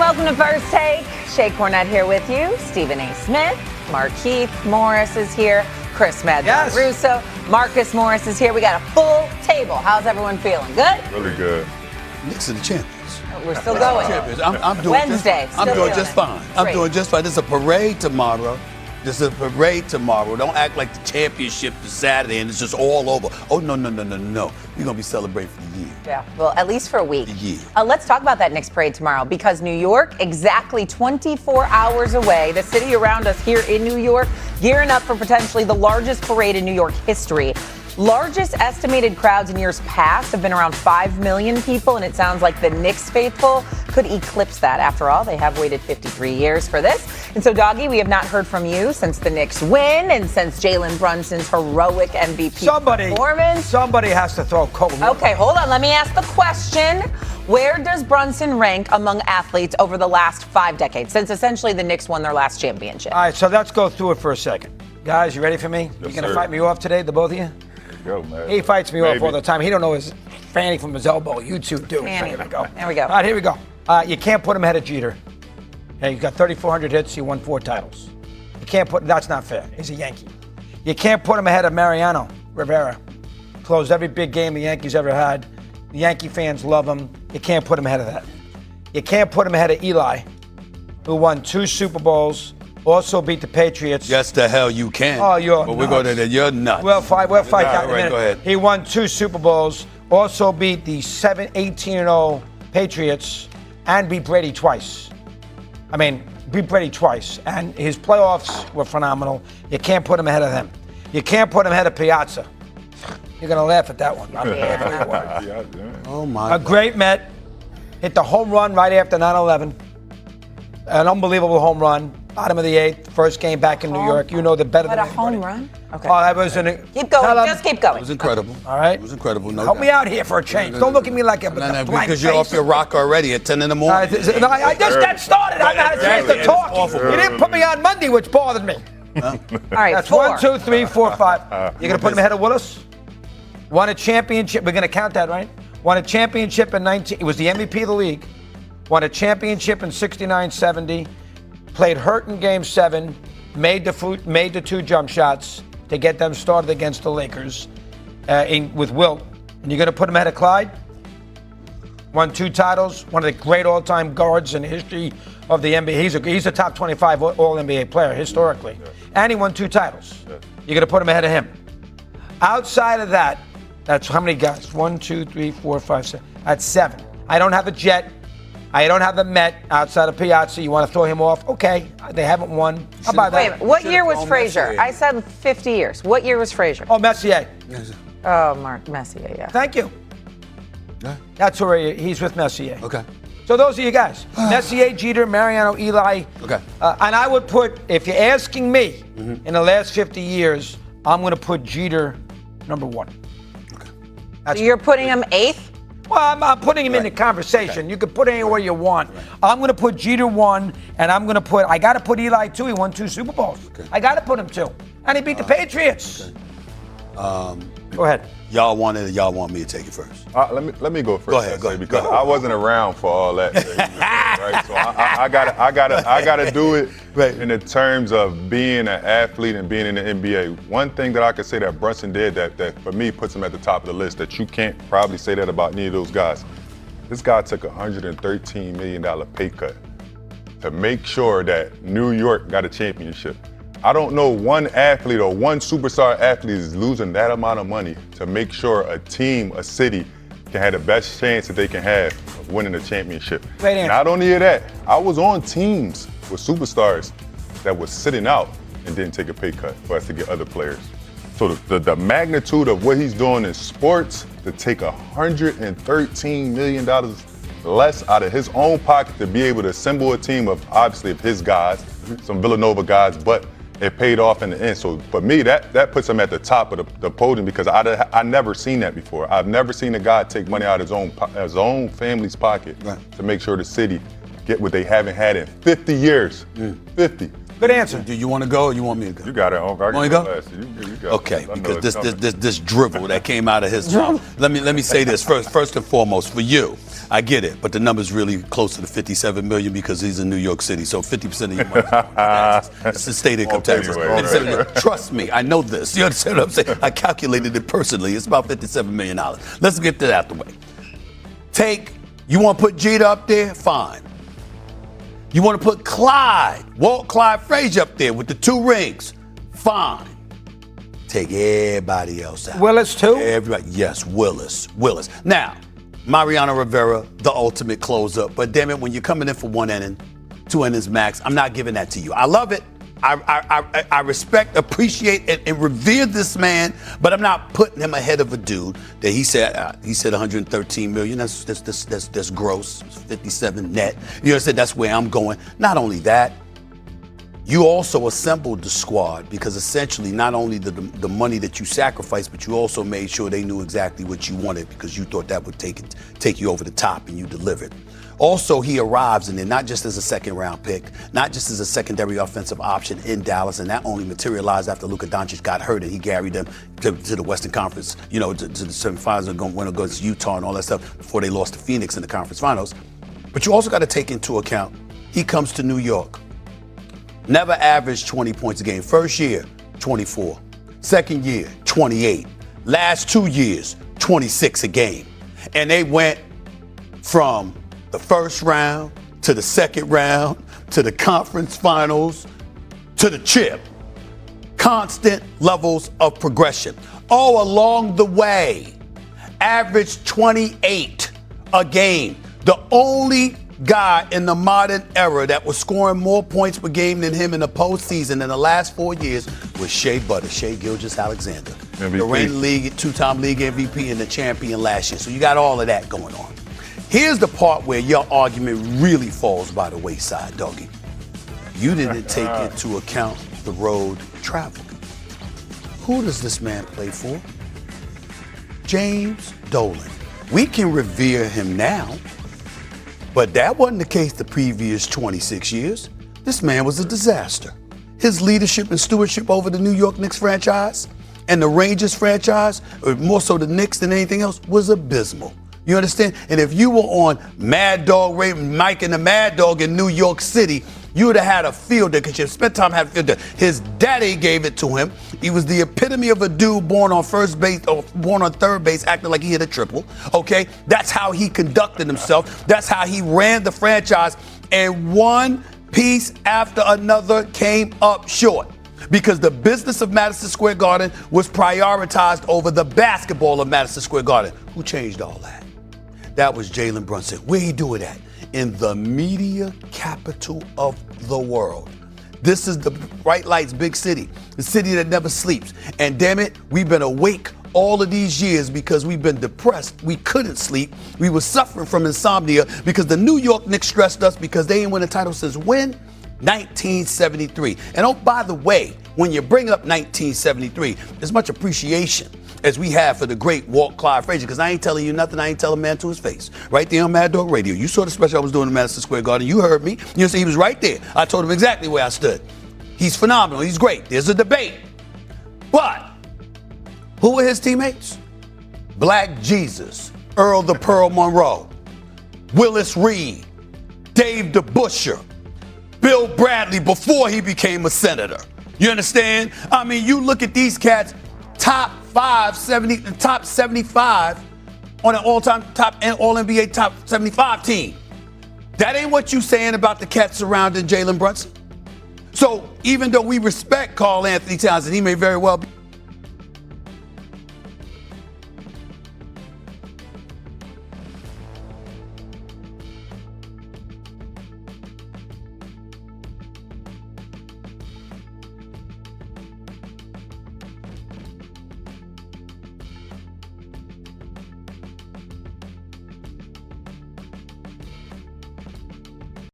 welcome to First Take. Shay Cornett here with you. Stephen A. Smith, Markeith Morris is here. Chris Russo, Marcus Morris is here. We got a full table. How's everyone feeling? Good? Really good. Knicks are the champions. We're still going. I'm doing Wednesday. I'm doing just fine. I'm doing just fine. There's a parade tomorrow. Don't act like the championship is Saturday and it's just all over. Oh, no. We're going to be celebrating for the year. Yeah, well, at least for a week. The year. Let's talk about that Knicks parade tomorrow because New York, exactly 24 hours away, the city around us here in New York, gearing up for potentially the largest parade in New York history. Largest estimated crowds in years past have been around 5 million people, and it sounds like the Knicks faithful could eclipse that. After all, they have waited 53 years for this. And so, Doggy, we have not heard from you since the Knicks win and since Jalen Brunson's heroic MVP performance. Somebody has to throw cold water. Okay, hold on. Let me ask the question. Where does Brunson rank among athletes over the last 5 decades, since essentially the Knicks won their last championship? All right, so let's go through it for a second. Guys, you ready for me? Yes, You going to fight me off today, the both of you? Go, man. He fights me off all the time. He don't know his fanny from his elbow. You two do. Fanny. There we go. There we go. All right, here we go. You can't put him ahead of Jeter. Hey, you got 3,400 hits. He won 4 titles. You can't put. That's not fair. He's a Yankee. You can't put him ahead of Mariano Rivera. Closed every big game the Yankees ever had. The Yankee fans love him. You can't put him ahead of that. You can't put him ahead of Eli, who won 2 Super Bowls. Also beat the Patriots. Yes, the hell you can. Oh, you're But we're going to you're nuts. We'll fight that in a minute. Go ahead. He won 2 Super Bowls, also beat the 18-0 Patriots, and beat Brady twice. Beat Brady twice. And his playoffs were phenomenal. You can't put him ahead of them. You can't put him ahead of Piazza. You're going to laugh at that one. Oh, my A great Met. Hit the home run right after 9/11. An unbelievable home run. Bottom of the 8th, first game back in New York. You know the better than What, a anybody. home run? Okay. Oh, that was Keep going. Just keep going. It was incredible. All right. It was incredible. No Help doubt. me out here for a change. Don't look at me like a No, blank because you're off face. your rock already at 10 in the morning. I just got started. I haven't had a chance to talk. You didn't put me on Monday, which bothered me. All right, That's 4. 1, 2, 3, 4, 5. You're going to put him ahead of Willis? Won a championship. We're going to count that, right? Won a championship in 19. It was the MVP of the league. Won a championship in 69-70. Played hurt in Game 7. Made the 2 jump shots to get them started against the Lakers with Wilt. And you're going to put him ahead of Clyde? Won 2 titles. One of the great all-time guards in the history of the NBA. He's a top 25 All-NBA player historically. And he won 2 titles. You're going to put him ahead of him. Outside of that, that's how many guys? 1, 2, 3, 4, 5, 6. That's 7. I don't have a Jet. I don't have the Met outside of Piazza. You want to throw him off? Okay. They haven't won. How about Wait a that? minute. What year was Frazier? I said 50 years. What year was Frazier? Oh, Messier. Oh, Mark Messier, yeah. Thank you. Yeah. That's where he's with Messier. Okay. So those are you guys. Messier, Jeter, Mariano, Eli. Okay. And I would put, if you're asking me, in the last 50 years, I'm going to put Jeter number 1. Okay. That's So you're putting him 8th? Well, I'm putting him in the conversation. Okay. You can put it anywhere you want. Right. I'm going to put Jeter 1, and I got to put Eli 2. He won 2 Super Bowls. Okay. I got to put him 2. And he beat the Patriots. Okay. Go ahead. Y'all want me to take it first? Let me go first. Go ahead. Because I wasn't around for all that. Right? So I gotta do it in the terms of being an athlete and being in the NBA. One thing that I could say that Brunson did that for me puts him at the top of the list that you can't probably say that about any of those guys. This guy took a $113 million pay cut to make sure that New York got a championship. I don't know one athlete or one superstar athlete is losing that amount of money to make sure a team, a city, can have the best chance that they can have of winning a championship. Great answer. Not only that, I was on teams with superstars that was sitting out and didn't take a pay cut for us to get other players. So the magnitude of what he's doing in sports, to take $113 million less out of his own pocket to be able to assemble a team of, obviously, of his guys, some Villanova guys, but it paid off in the end. So for me, that puts him at the top of the podium because I never seen that before. I've never seen a guy take money out of his own family's pocket to make sure the city get what they haven't had in 50 years. 50. Good answer. Do you want to go or you want me to go? You got it, Uncle. I Want can to go? last. You got Okay, it. I know because it's coming. this drivel that came out of his mouth. Let me say this first and foremost for you. I get it, but the number's really closer to 57 million because he's in New York City. So 50% of your money is going to taxes. It's the state income taxes. Anyway, 57 million. Trust me, I know this. You understand what I'm saying? I calculated it personally. It's about $57 million. Let's get that out the way. You want to put Jeter up there? Fine. You want to put Walt Clyde Frazier up there with the 2 rings? Fine. Take everybody else out. Willis, too? Everybody. Yes, Willis. Now, Mariano Rivera, the ultimate closer. But damn it, when you're coming in for 1 inning, 2 innings max, I'm not giving that to you. I love it. I respect, appreciate, and revere this man, but I'm not putting him ahead of a dude that he said 113 million. That's gross. 57 net. You understand? That's where I'm going. Not only that, you also assembled the squad because essentially not only the money that you sacrificed, but you also made sure they knew exactly what you wanted because you thought that would take you over the top, and you delivered. Also, he arrives in there not just as a second-round pick, not just as a secondary offensive option in Dallas, and that only materialized after Luka Doncic got hurt and he carried them to the Western Conference, to the semifinals and went against Utah and all that stuff before they lost to Phoenix in the conference finals. But you also got to take into account he comes to New York. Never averaged 20 points a game. First year, 24. Second year, 28. Last 2 years, 26 a game. And they went from the first round to the second round to the conference finals to the chip. Constant levels of progression. All along the way, averaged 28 a game. The only guy in the modern era that was scoring more points per game than him in the postseason in the last 4 years was Shea Gilgeous-Alexander. MVP. The reigning league, 2-time league MVP and the champion last year. So you got all of that going on. Here's the part where your argument really falls by the wayside, doggy. You didn't take into account the road travel. Who does this man play for? James Dolan. We can revere him now, but that wasn't the case the previous 26 years. This man was a disaster. His leadership and stewardship over the New York Knicks franchise and the Rangers franchise, or more so the Knicks than anything else, was abysmal. You understand? And if you were on Mad Dog, Mike and the Mad Dog in New York City, you would have had a fielder because you spent time having a fielder. His daddy gave it to him. He was the epitome of a dude born on first base or born on third base, acting like he hit a triple. Okay? That's how he conducted himself. That's how he ran the franchise. And one piece after another came up short because the business of Madison Square Garden was prioritized over the basketball of Madison Square Garden. Who changed all that? That was Jalen Brunson. Where he do it at? In the media capital of the world. This is the bright lights, big city, the city that never sleeps. And damn it, we've been awake all of these years because we've been depressed. We couldn't sleep. We were suffering from insomnia because the New York Knicks stressed us because they ain't win a title since when? 1973. And oh, by the way, when you bring up 1973, there's much appreciation as we have for the great Walt Clyde Frazier, because I ain't telling you nothing I ain't telling a man to his face. Right there on Mad Dog Radio. You saw the special I was doing in Madison Square Garden. You heard me. You know, he was right there. I told him exactly where I stood. He's phenomenal. He's great. There's a debate. But who were his teammates? Black Jesus, Earl the Pearl Monroe, Willis Reed, Dave DeBusschere, Bill Bradley before he became a senator. You understand? I mean, you look at these cats, top 75 on an all-time top and All-NBA top 75 team. That ain't what you saying about the cats surrounding Jalen Brunson. So even though we respect Karl Anthony Towns, and he may very well be